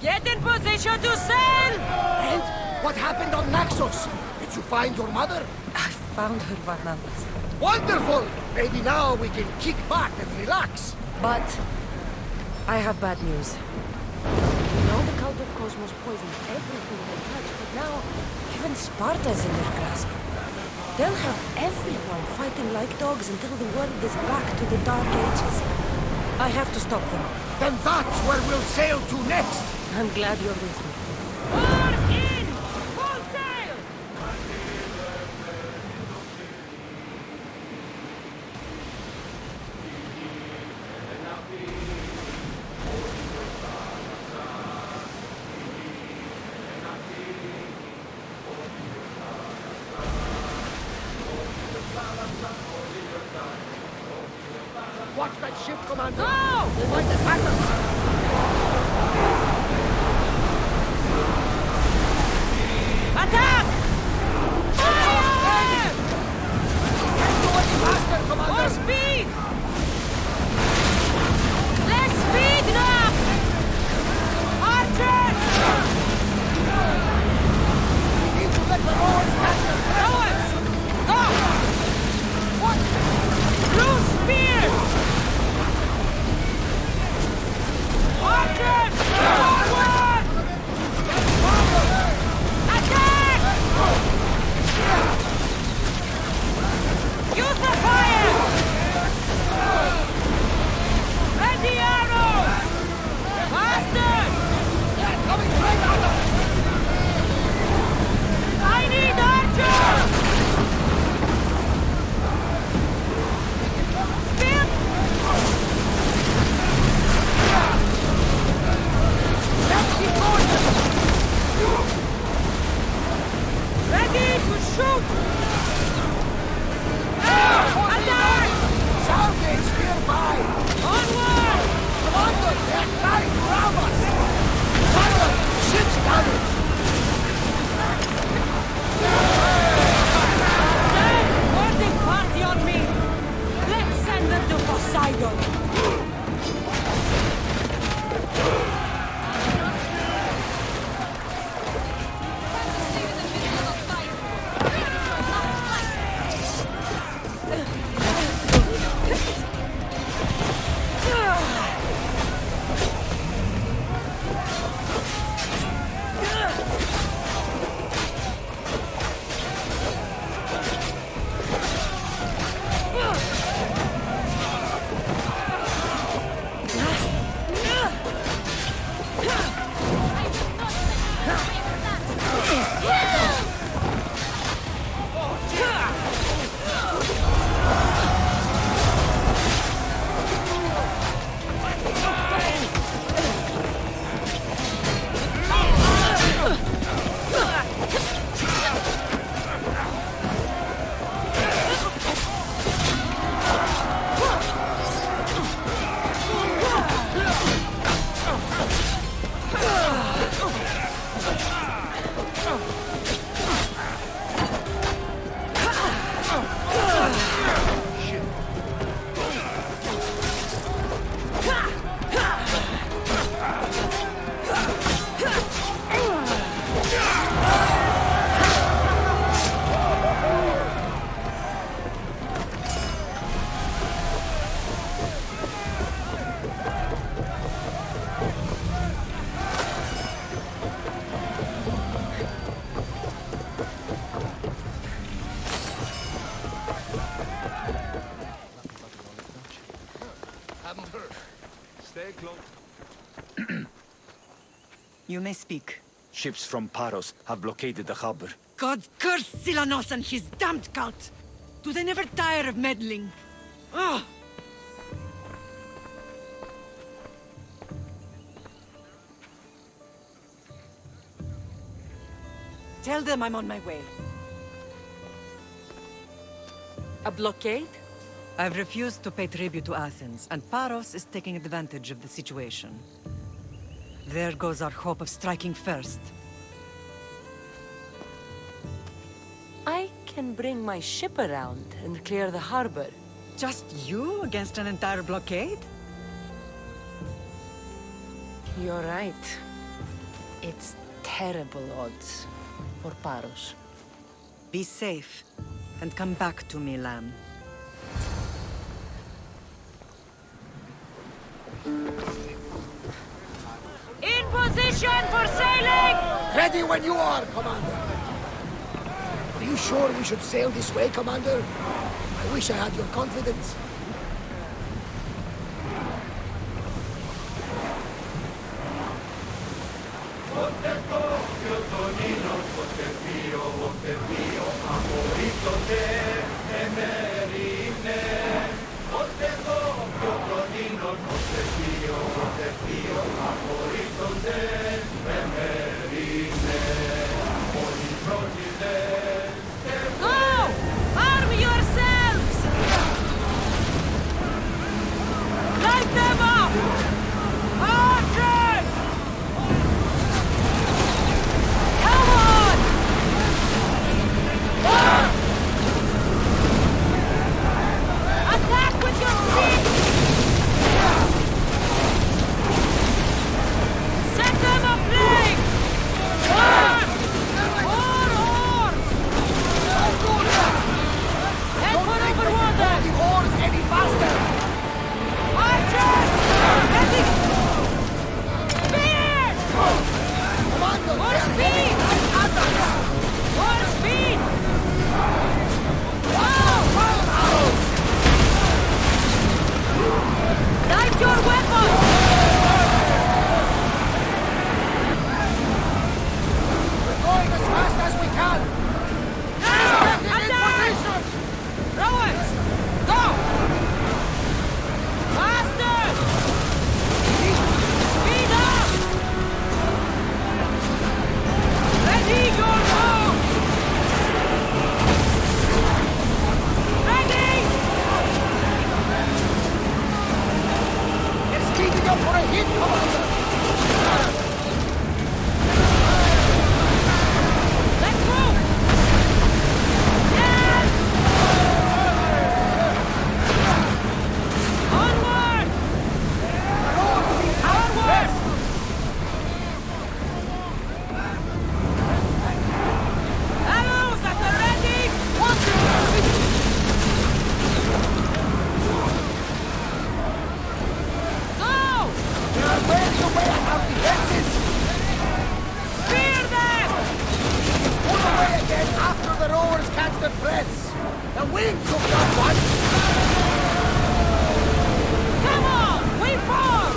Get in position to sail! And what happened on Naxos? Did you find your mother? I found her, Varnavas. Wonderful! Maybe now we can kick back and relax. But I have bad news. You know the cult of Cosmos poisoned everything they touch, but now even Sparta's in their grasp. They'll have everyone fighting like dogs until the world is back to the Dark Ages. I have to stop them. Then that's where we'll sail to next! I'm glad you're with me. Oars in! Full sail! Watch that ship, Commander! Go! They might attack us! Attack! Fire! Faster, More Commander! speed! Less speed now! Archers! Need to let the oars catch them! Rowers! Go! What? Blue spear! Archers! Forward! Attack! Use the fire! Ready arrows! Faster! They're coming right at us! I need archers! Spear! Let's keep going! Ready to shoot! Attack! Soundgates nearby! Onward! Commander, they're trying to rob us! Commander, ship's coming! Stand! Boarding party on me! Let's send them to Poseidon! Haven't heard. Stay close. You may speak. Ships from Paros have blockaded the harbor. God curse Silanos and his damned cult! Do they never tire of meddling? Ugh! Tell them I'm on my way. A blockade? I've refused to pay tribute to Athens, and Paros is taking advantage of the situation. There goes our hope of striking first. I can bring my ship around and clear the harbor. Just you against an entire blockade? You're right. It's terrible odds for Paros. Be safe, and come back to me, lamb. In position for sailing! Ready when you are, Commander. Are you sure we should sail this way, Commander? I wish I had your confidence. Go! Arm yourselves! Light them up! Archers! Come on! Attack with your feet! Set them aflame! More oars! Head for over water! The oars any faster! Archers! Heading! Spears! Commander, More they are speed! heading at us! More speed! Light your weapons! We're going as fast as we can! Attack! Rowers! Go! Faster! Speed up! Ready your bow! Ready! It's speeding up for a hit, Commander! Let's move! Yes! Onward! Onward! Arrows at the ready! Go! They are wearing away at our defenses! Spear them! Pull away again after the rowers catch their breaths! The wind took that one! Come on! We form!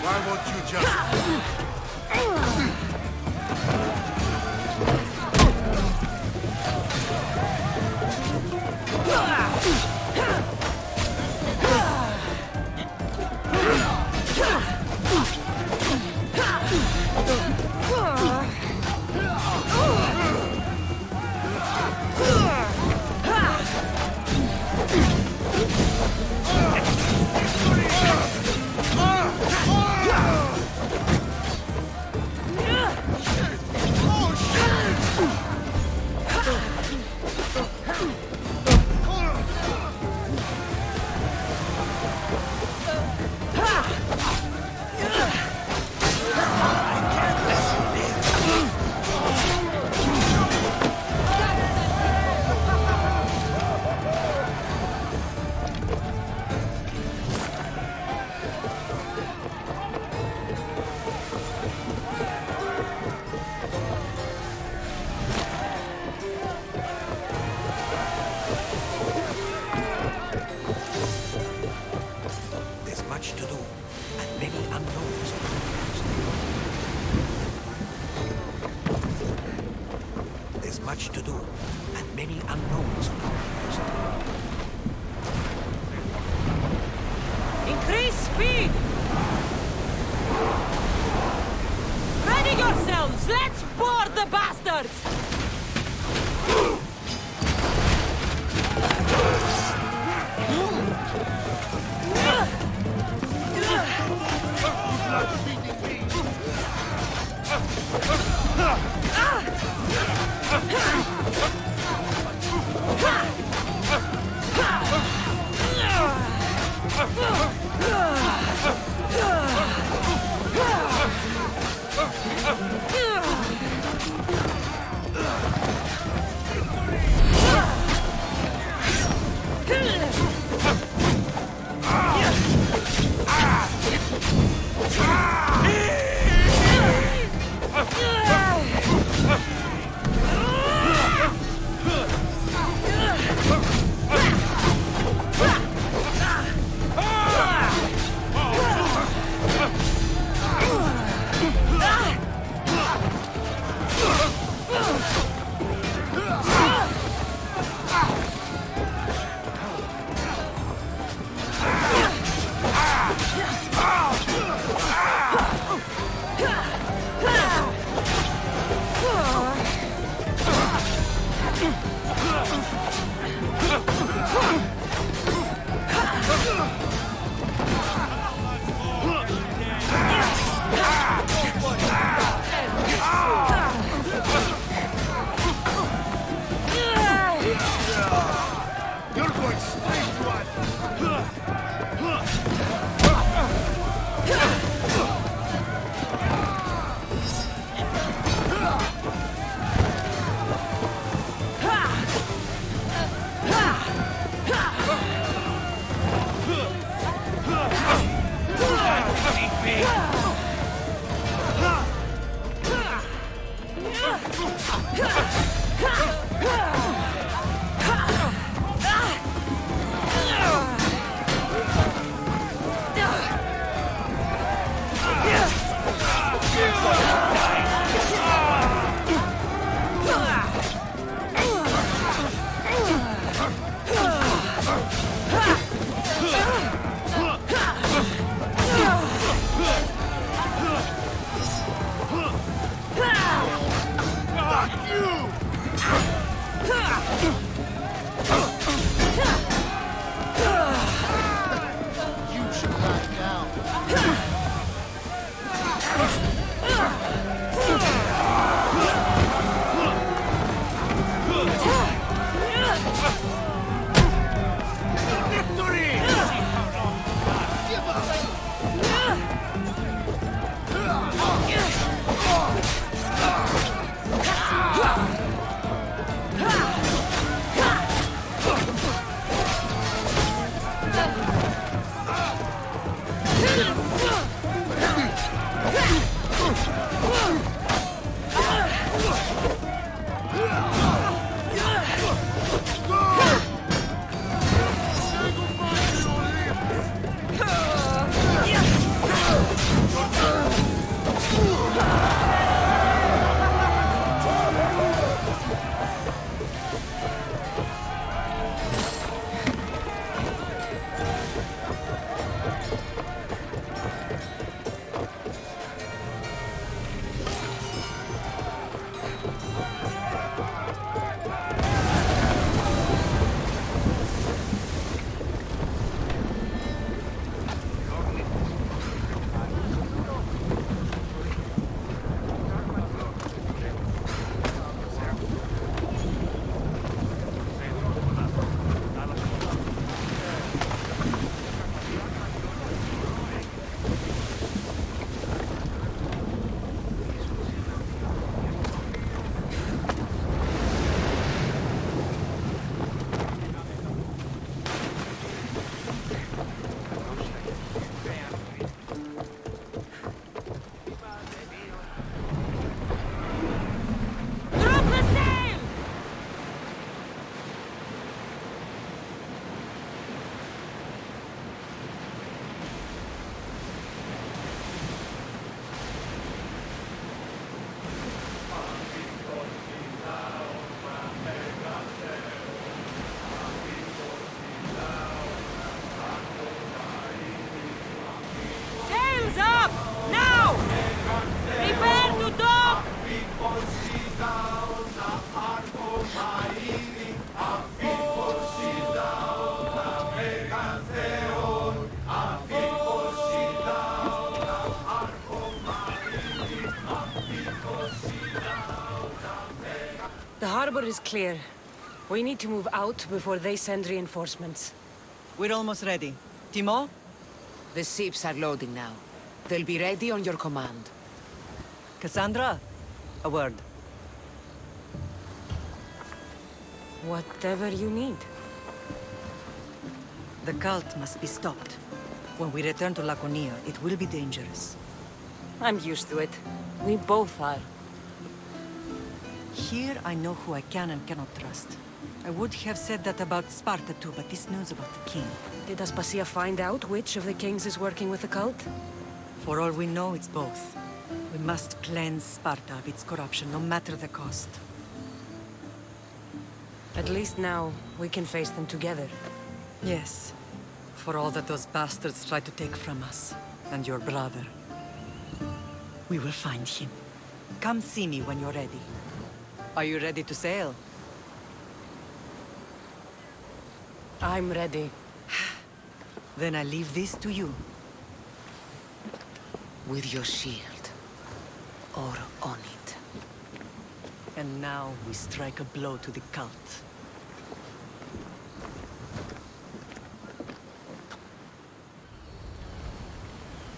Why won't you just... Much to do, and many unknowns. There's much to do, and many unknowns. Increase speed! Ready yourselves! Let's board the bastards! is up! Now! Prepare to dock! The harbor is clear. We need to move out before they send reinforcements. We're almost ready. Timo? The ships are loading now. They'll be ready on your command. Cassandra? A word. Whatever you need. The cult must be stopped. When we return to Laconia, it will be dangerous. I'm used to it. We both are. Here I know who I can and cannot trust. I would have said that about Sparta too, but this news about the king... Did Aspasia find out which of the kings is working with the cult? For all we know, it's both. We must cleanse Sparta of its corruption, no matter the cost. At least now, we can face them together. Yes. For all that those bastards tried to take from us, and your brother. We will find him. Come see me when you're ready. Are you ready to sail? I'm ready. Then I leave this to you. With your shield. Or on it. And now we strike a blow to the cult.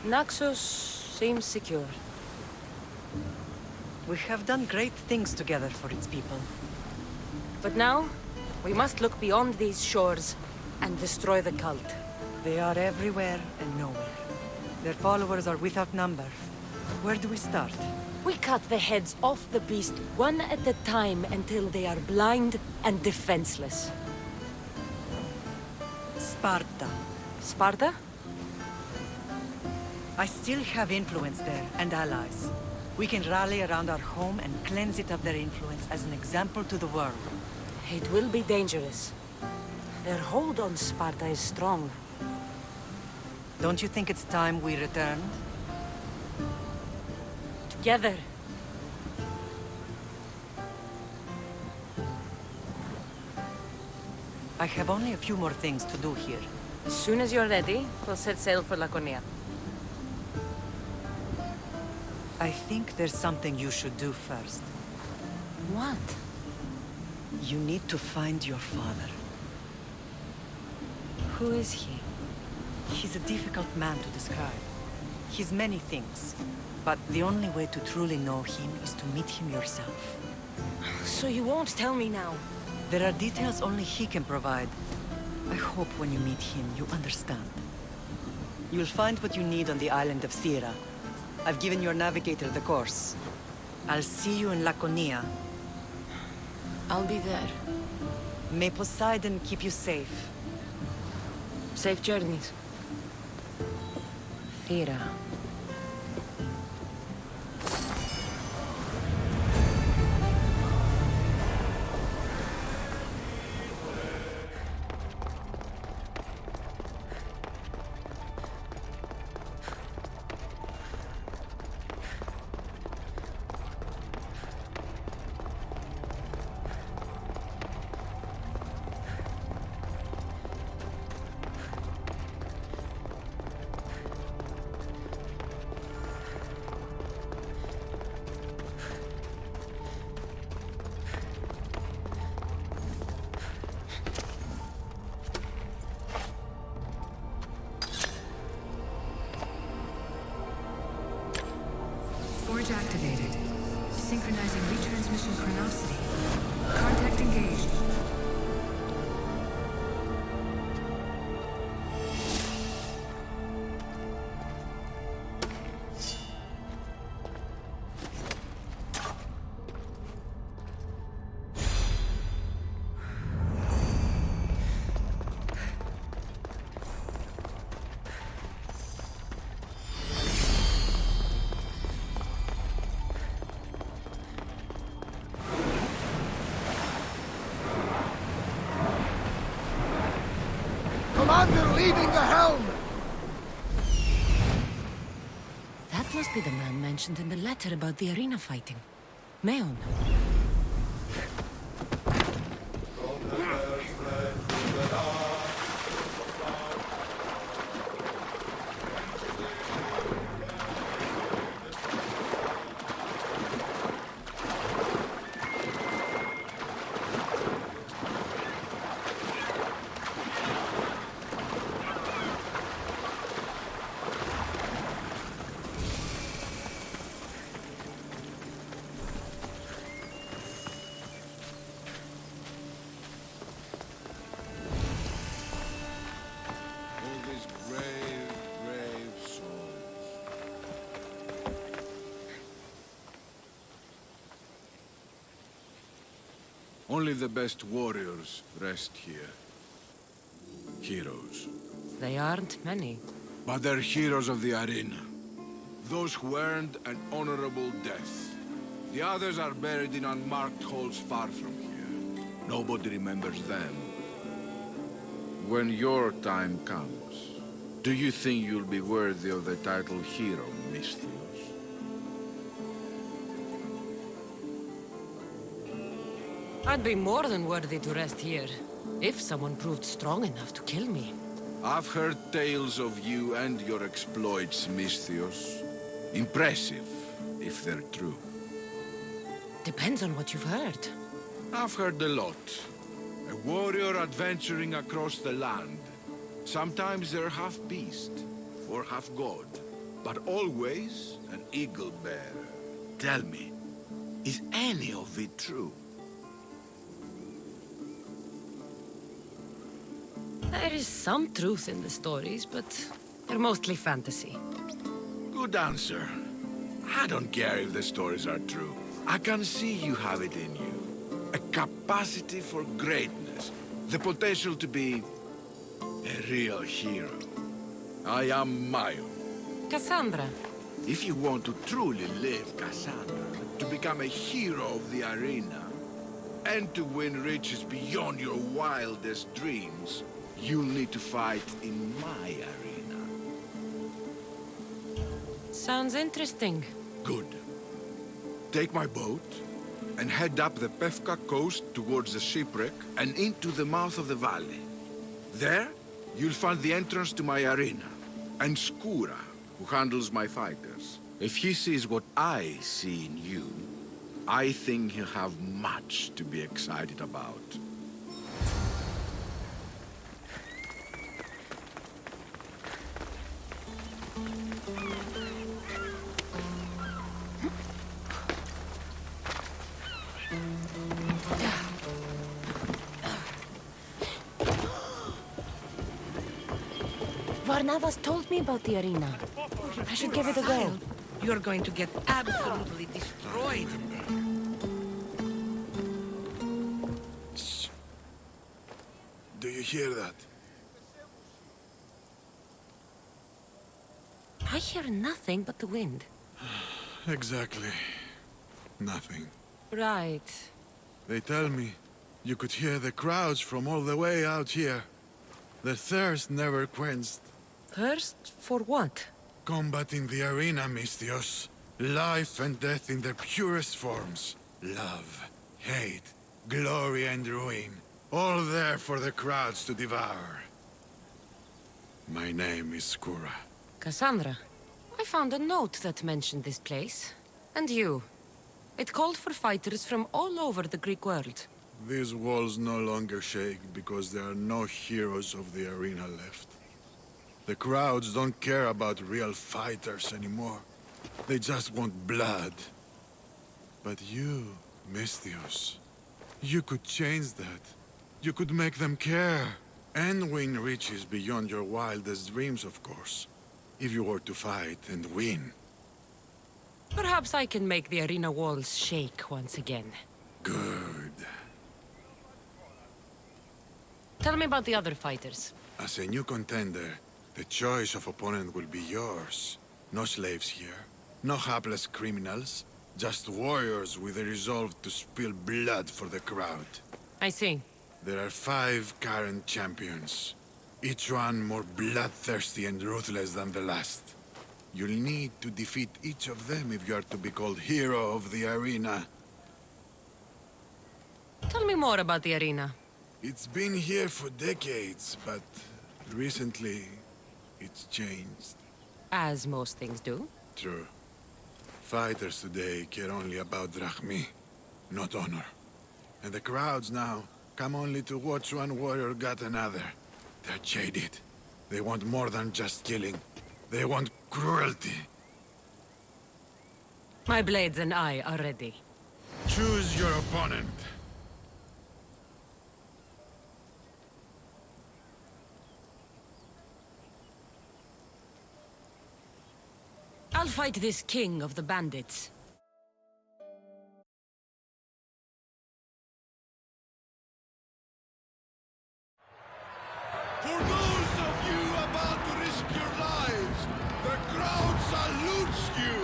Naxos seems secure. We have done great things together for its people. But now, we must look beyond these shores and destroy the cult. They are everywhere and nowhere. Their followers are without number. Where do we start? We cut the heads off the beast one at a time until they are blind and defenseless. Sparta. Sparta? I still have influence there, and allies. We can rally around our home and cleanse it of their influence as an example to the world. It will be dangerous. Their hold on Sparta is strong. Don't you think it's time we returned? Together. I have only a few more things to do here. As soon as you're ready, we'll set sail for Laconia. I think there's something you should do first. What? You need to find your father. Who is he? He's a difficult man to describe. He's many things, but the only way to truly know him is to meet him yourself. So you won't tell me now? There are details only he can provide. I hope when you meet him, you understand. You'll find what you need on the island of Thera. I've given your navigator the course. I'll see you in Laconia. I'll be there. May Poseidon keep you safe. Safe journeys. Thera. Forge activated. Synchronizing retransmission chronicity. Contact engaged. Commander leaving the helm! That must be the man mentioned in the letter about the arena fighting. Meon. All these brave, brave souls. Only the best warriors rest here. Heroes. They aren't many. But they're heroes of the arena. Those who earned an honorable death. The others are buried in unmarked halls far from here. Nobody remembers them. When your time comes, do you think you'll be worthy of the title hero, Misthios? I'd be more than worthy to rest here, if someone proved strong enough to kill me. I've heard tales of you and your exploits, Misthios. Impressive, if they're true. Depends on what you've heard. I've heard a lot. A warrior adventuring across the land. Sometimes they're half beast, or half god, but always an eagle bearer. Tell me, is any of it true? There is some truth in the stories, but they're mostly fantasy. Good answer. I don't care if the stories are true. I can see you have it in you. A capacity for greatness. The potential to be a real hero. I am Mayo. Cassandra. If you want to truly live, Cassandra, to become a hero of the arena, and to win riches beyond your wildest dreams, you'll need to fight in my arena. Sounds interesting. Good. Take my boat and head up the Pefka coast towards the shipwreck and into the mouth of the valley. There, you'll find the entrance to my arena, and Skura, who handles my fighters. If he sees what I see in you, I think he'll have much to be excited about. Varnavas told me about the arena. I should give it a go. You're going to get absolutely destroyed in there. Do you hear that? I hear nothing but the wind. Exactly. Nothing. Right. They tell me you could hear the crowds from all the way out here. The thirst never quenched. Thirst for what? Combating the arena, Misthios. Life and death in their purest forms. Love, hate, glory and ruin. All there for the crowds to devour. My name is Skura. Cassandra. I found a note that mentioned this place. And you. It called for fighters from all over the Greek world. These walls no longer shake because there are no heroes of the arena left. The crowds don't care about real fighters anymore. They just want blood. But you, Misthios, you could change that. You could make them care. And win riches beyond your wildest dreams, of course. If you were to fight and win. Perhaps I can make the arena walls shake once again. Good. Tell me about the other fighters. As a new contender, the choice of opponent will be yours. No slaves here. No hapless criminals. Just warriors with a resolve to spill blood for the crowd. I see. There are 5 current champions. Each one more bloodthirsty and ruthless than the last. You'll need to defeat each of them if you are to be called hero of the arena. Tell me more about the arena. It's been here for decades, but recently it's changed. As most things do. True. Fighters today care only about drachmi, not honor. And the crowds now come only to watch one warrior gut another. They're jaded. They want more than just killing. They want cruelty. My blades and I are ready. Choose your opponent. I'll fight this king of the bandits. For those of you about to risk your lives, the crowd salutes you!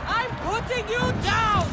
I'm putting you down!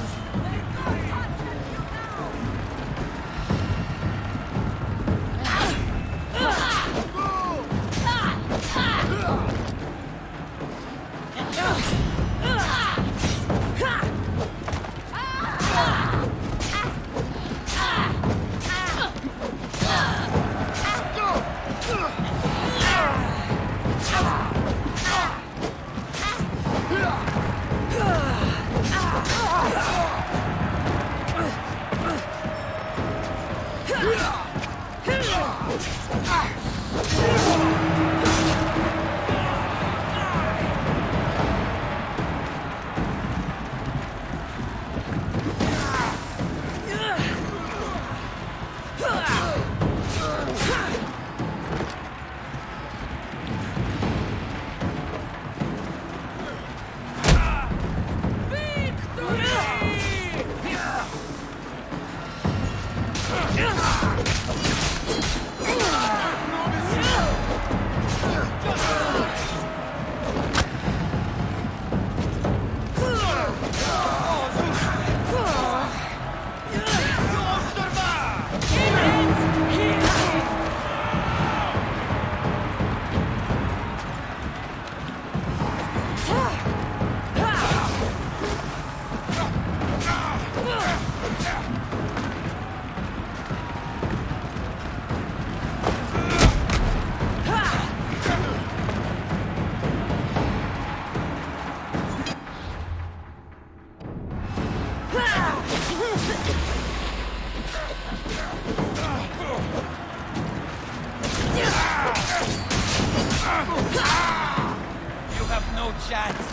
You have no chance.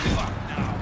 Give up now.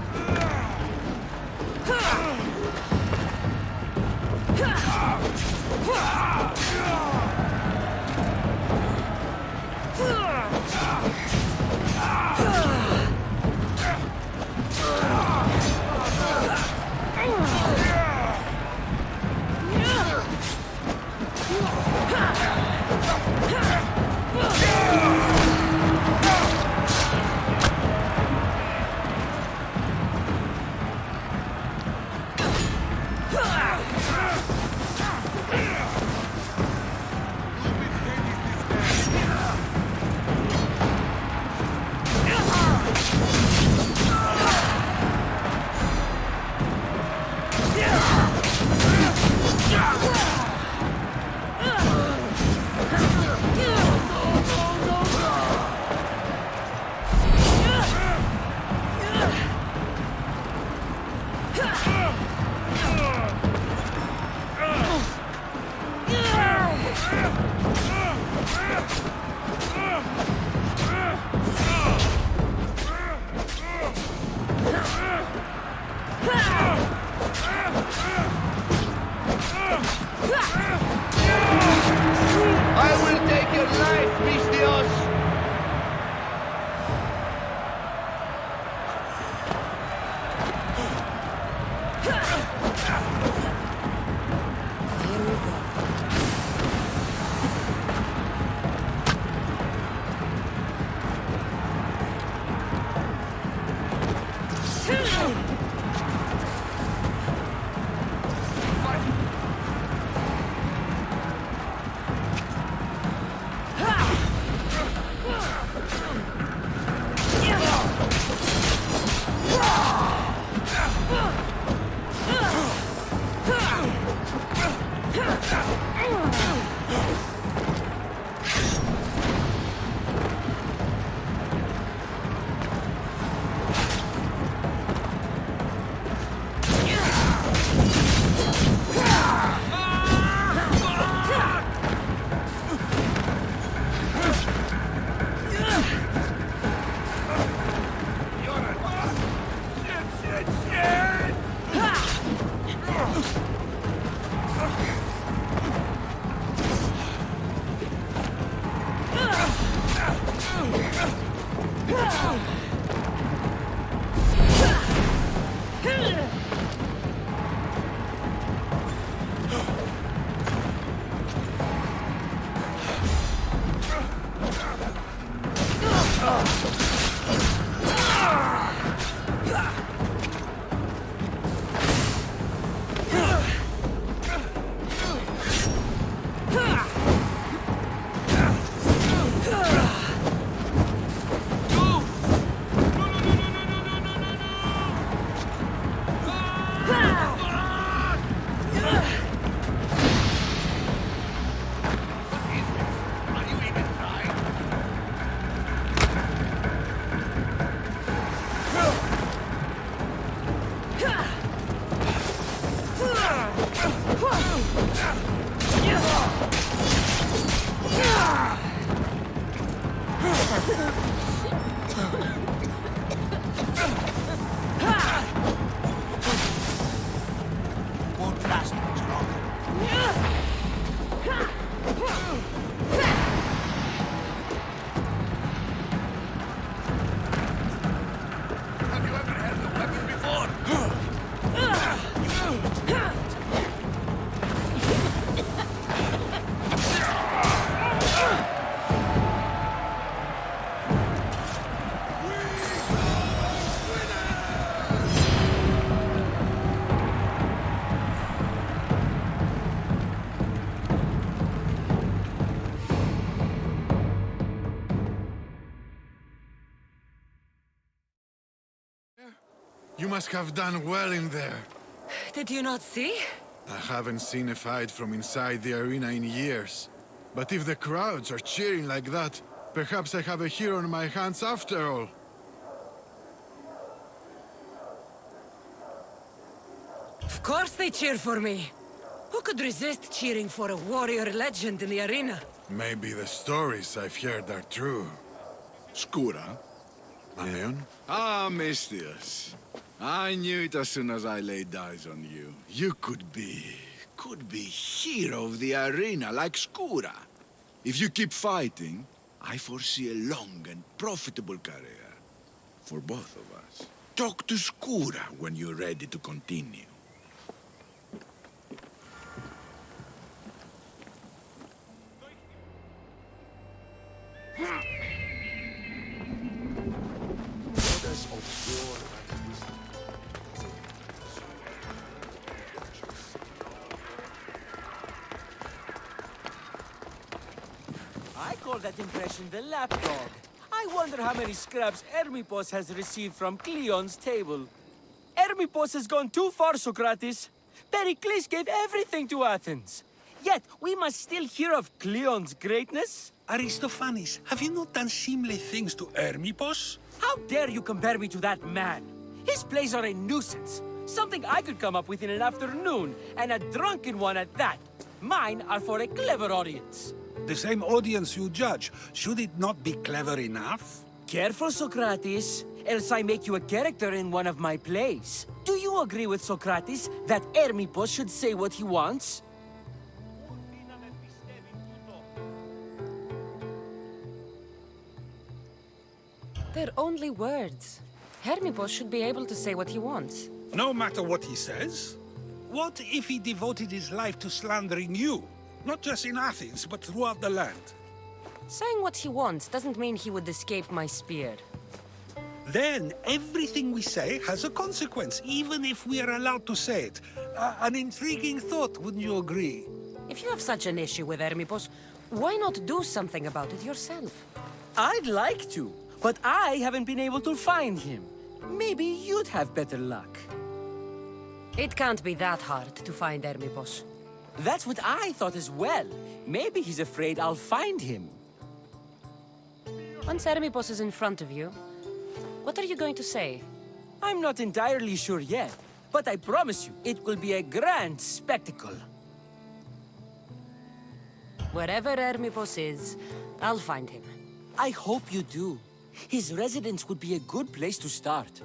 Won't last much longer. Have you ever held a weapon before? You must have done well in there. Did you not see? I haven't seen a fight from inside the arena in years. But if the crowds are cheering like that, perhaps I have a hero on my hands after all. Of course they cheer for me. Who could resist cheering for a warrior legend in the arena? Maybe the stories I've heard are true. Skura? Aeon? Ah, Mistius. I knew it as soon as I laid eyes on you. You could be hero of the arena like Skura. If you keep fighting, I foresee a long and profitable career. For both of us. Talk to Skura when you're ready to continue. I call that impression the lapdog. I wonder how many scraps Hermipos has received from Cleon's table. Hermipos has gone too far, Socrates. Pericles gave everything to Athens. Yet, we must still hear of Cleon's greatness. Aristophanes, have you not done seemly things to Hermipos? How dare you compare me to that man? His plays are a nuisance. Something I could come up with in an afternoon, and a drunken one at that. Mine are for a clever audience. The same audience you judge. Should it not be clever enough? Careful, Socrates, else I make you a character in one of my plays. Do you agree with Socrates that Hermipos should say what he wants? They're only words. Hermipos should be able to say what he wants. No matter what he says? What if he devoted his life to slandering you? Not just in Athens, but throughout the land. Saying what he wants doesn't mean he would escape my spear. Then everything we say has a consequence, even if we are allowed to say it. An intriguing thought, wouldn't you agree? If you have such an issue with Hermipos, why not do something about it yourself? I'd like to, but I haven't been able to find him. Maybe you'd have better luck. It can't be that hard to find Hermipos. That's what I thought as well. Maybe he's afraid I'll find him. Once Hermipos is in front of you, what are you going to say? I'm not entirely sure yet, but I promise you, it will be a grand spectacle. Wherever Hermipos is, I'll find him. I hope you do. His residence would be a good place to start.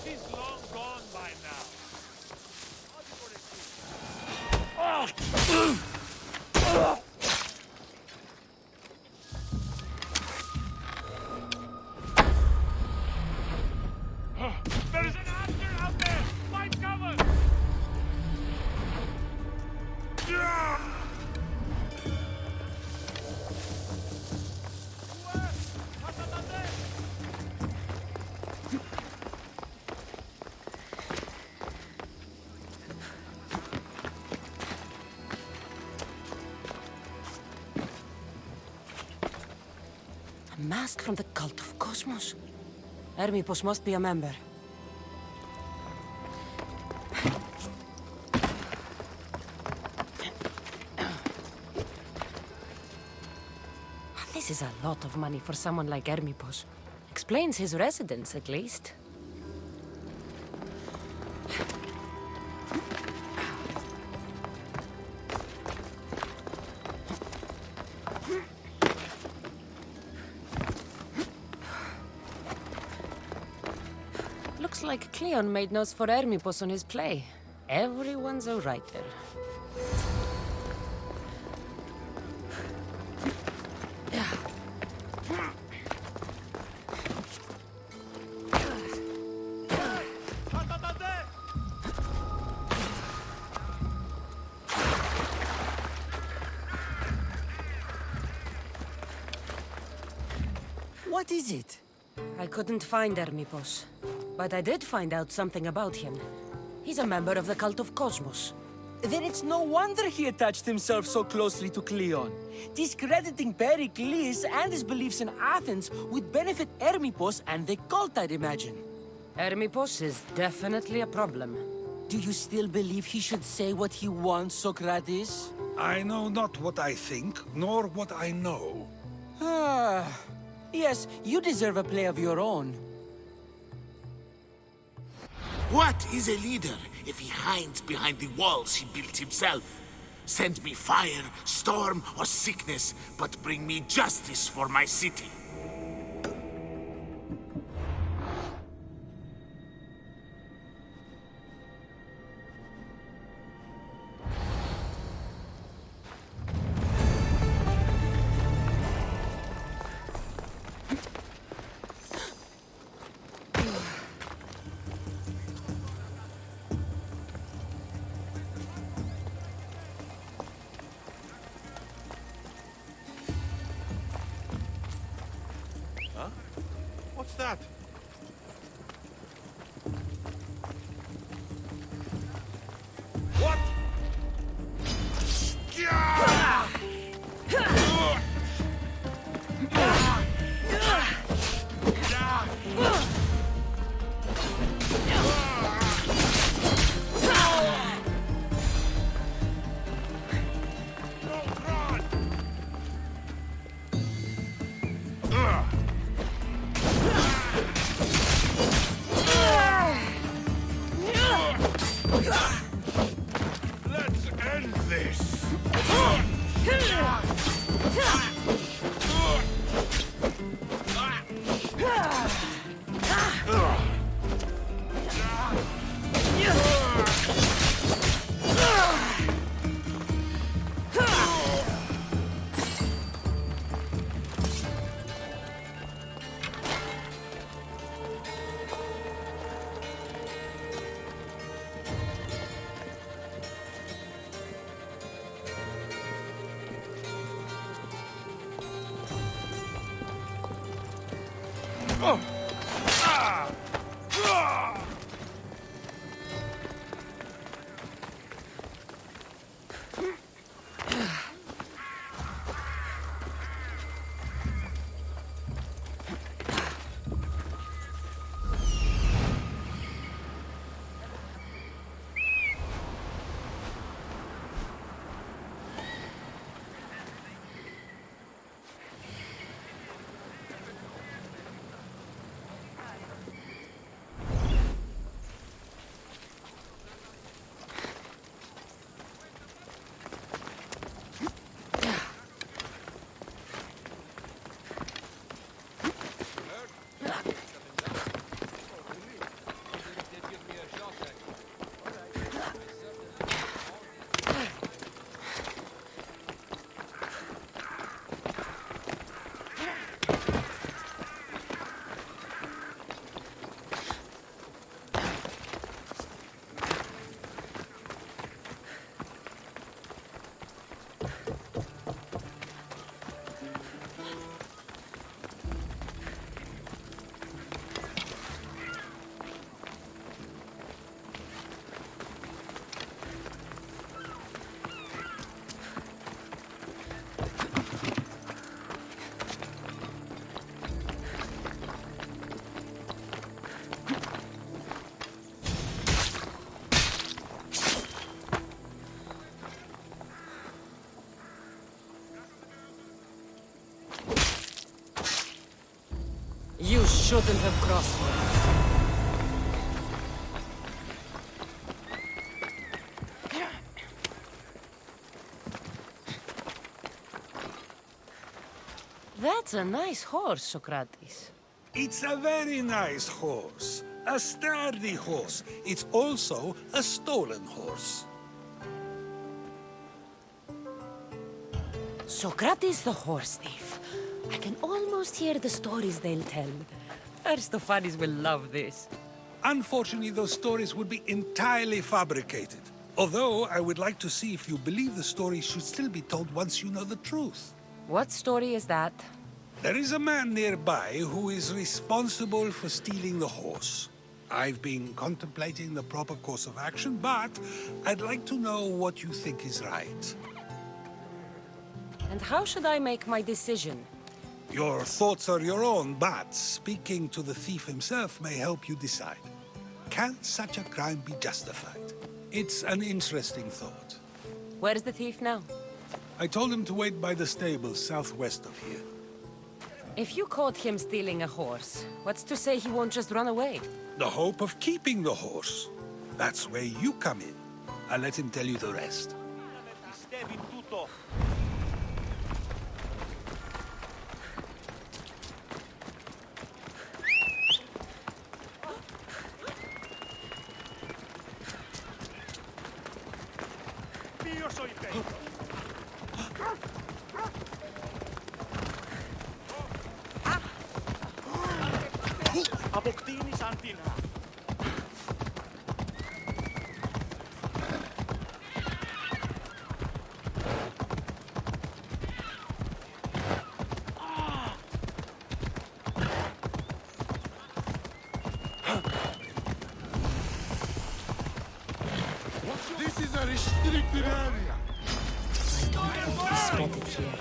He's long gone by now. There is an archer out there! Find cover! A mask from the cult of Cosmos. Hermipos must be a member. This is a lot of money for someone like Hermipos. Explains his residence, at least. Looks like Cleon made notes for Hermipos on his play. Everyone's a writer. What is it? I couldn't find Hermipos, but I did find out something about him. He's a member of the cult of Cosmos. Then it's no wonder he attached himself so closely to Cleon. Discrediting Pericles and his beliefs in Athens would benefit Hermipos and the cult, I'd imagine. Hermipos is definitely a problem. Do you still believe he should say what he wants, Socrates? I know not what I think, nor what I know. Yes, you deserve a play of your own. What is a leader if he hides behind the walls he built himself? Send me fire, storm, or sickness, but bring me justice for my city. What's that? What? shouldn't have crossed me. That's a nice horse, Socrates. It's a very nice horse. A sturdy horse. It's also a stolen horse. Socrates the horse thief. I can almost hear the stories they'll tell. Aristophanes will love this. Unfortunately, those stories would be entirely fabricated. Although, I would like to see if you believe the story should still be told once you know the truth. What story is that? There is a man nearby who is responsible for stealing the horse. I've been contemplating the proper course of action, but I'd like to know what you think is right. And how should I make my decision? Your thoughts are your own, but speaking to the thief himself may help you decide. Can such a crime be justified? It's an interesting thought. Where's the thief now? I told him to wait by the stables southwest of here. If you caught him stealing a horse, what's to say he won't just run away? The hope of keeping the horse. That's where you come in. I'll let him tell you the rest. Αποκτήνεις Αντίνα. This is a restricted area. Spotted here.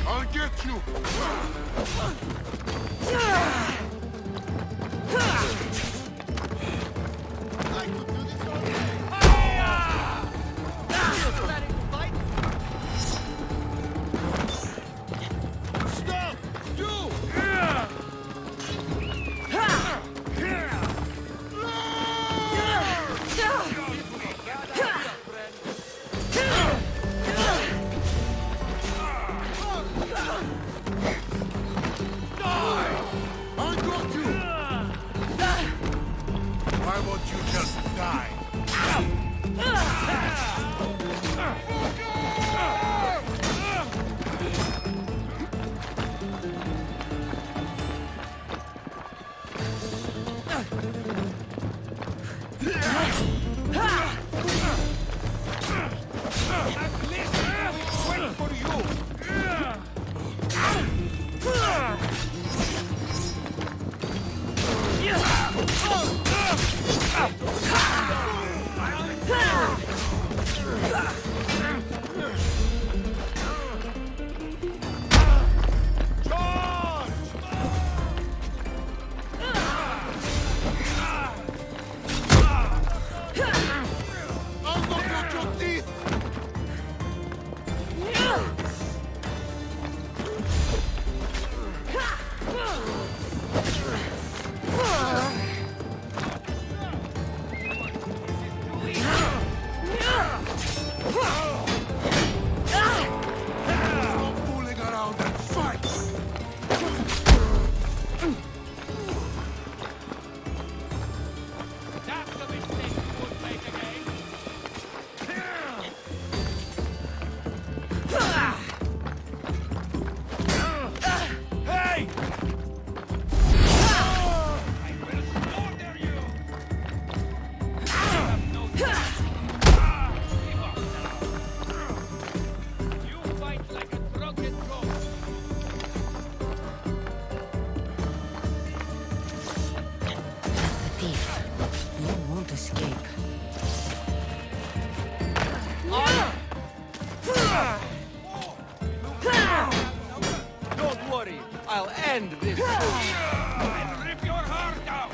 I'll get you. Why won't you just die? Wait for you. escape. Don't worry, I'll end this. And rip your heart out!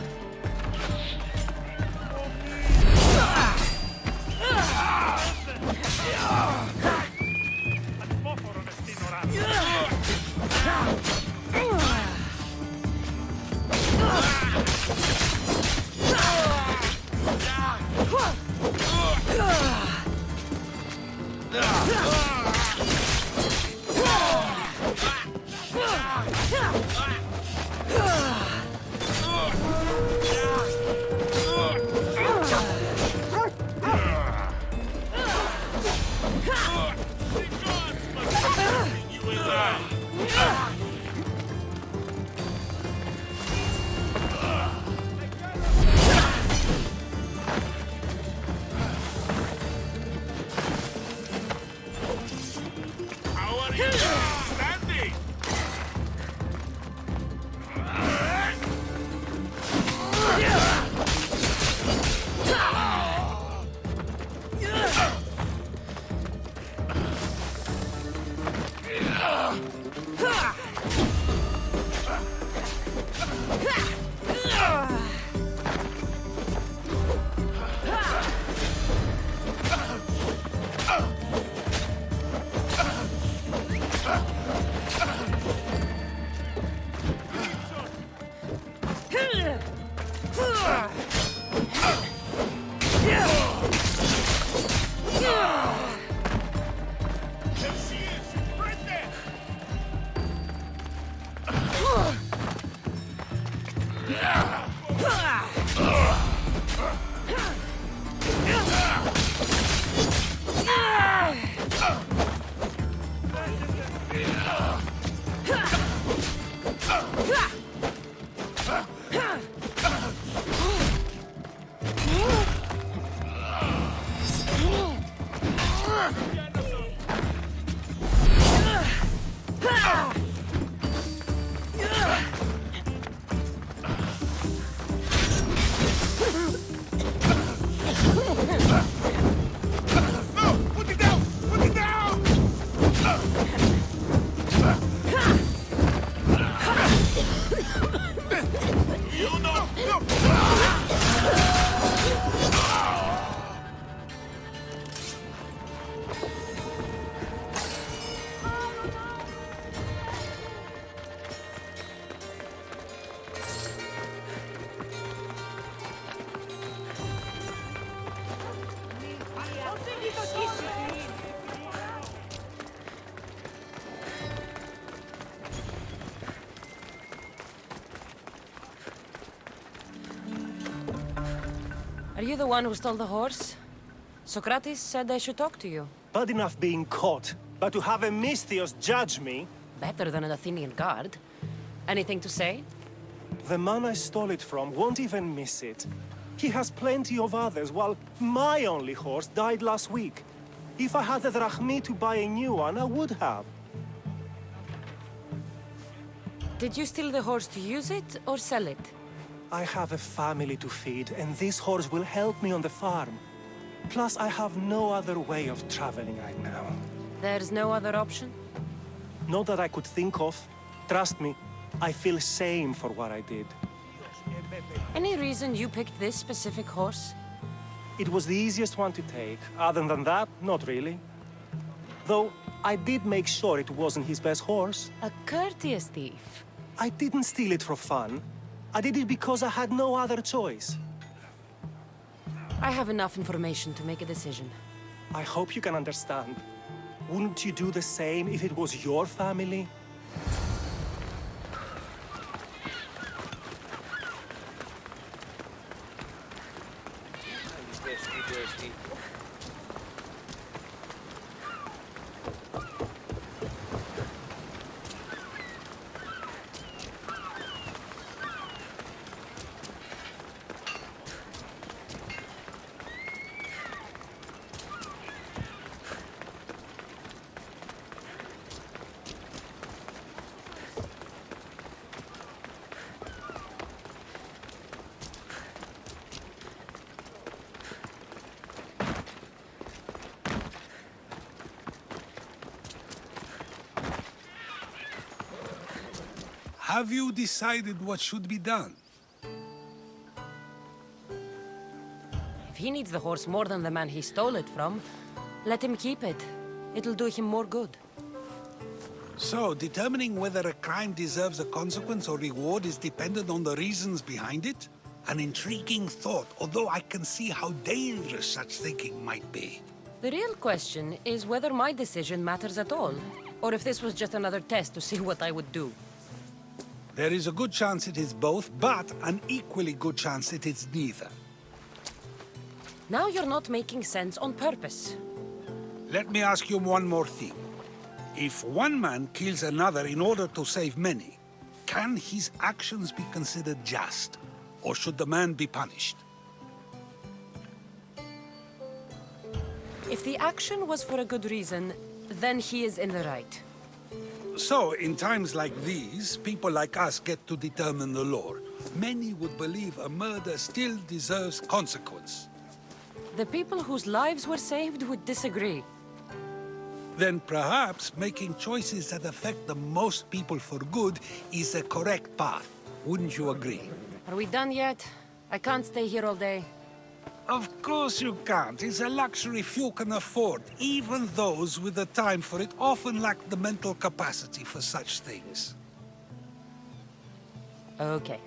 Are you the one who stole the horse? Socrates said I should talk to you. Bad enough being caught, but to have a Misthios judge me? Better than an Athenian guard. Anything to say? The man I stole it from won't even miss it. He has plenty of others, while my only horse died last week. If I had the drachmi to buy a new one, I would have. Did you steal the horse to use it, or sell it? I have a family to feed, and this horse will help me on the farm. Plus, I have no other way of traveling right now. There's no other option? Not that I could think of. Trust me, I feel shame for what I did. Any reason you picked this specific horse? It was the easiest one to take. Other than that, not really. Though, I did make sure it wasn't his best horse. A courteous thief. I didn't steal it for fun. I did it because I had no other choice. I have enough information to make a decision. I hope you can understand. Wouldn't you do the same if it was your family? Have you decided what should be done? If he needs the horse more than the man he stole it from, let him keep it. It'll do him more good. So, determining whether a crime deserves a consequence or reward is dependent on the reasons behind it? An intriguing thought, although I can see how dangerous such thinking might be. The real question is whether my decision matters at all, or if this was just another test to see what I would do. There is a good chance it is both, but an equally good chance it is neither. Now you're not making sense on purpose. Let me ask you one more thing. If one man kills another in order to save many, can his actions be considered just? Or should the man be punished? If the action was for a good reason, then he is in the right. So, in times like these, people like us get to determine the law. Many would believe a murder still deserves consequence. The people whose lives were saved would disagree. Then perhaps making choices that affect the most people for good is the correct path. Wouldn't you agree? Are we done yet? I can't stay here all day. Of course you can't. It's a luxury few can afford. Even those with the time for it often lack the mental capacity for such things. Okay.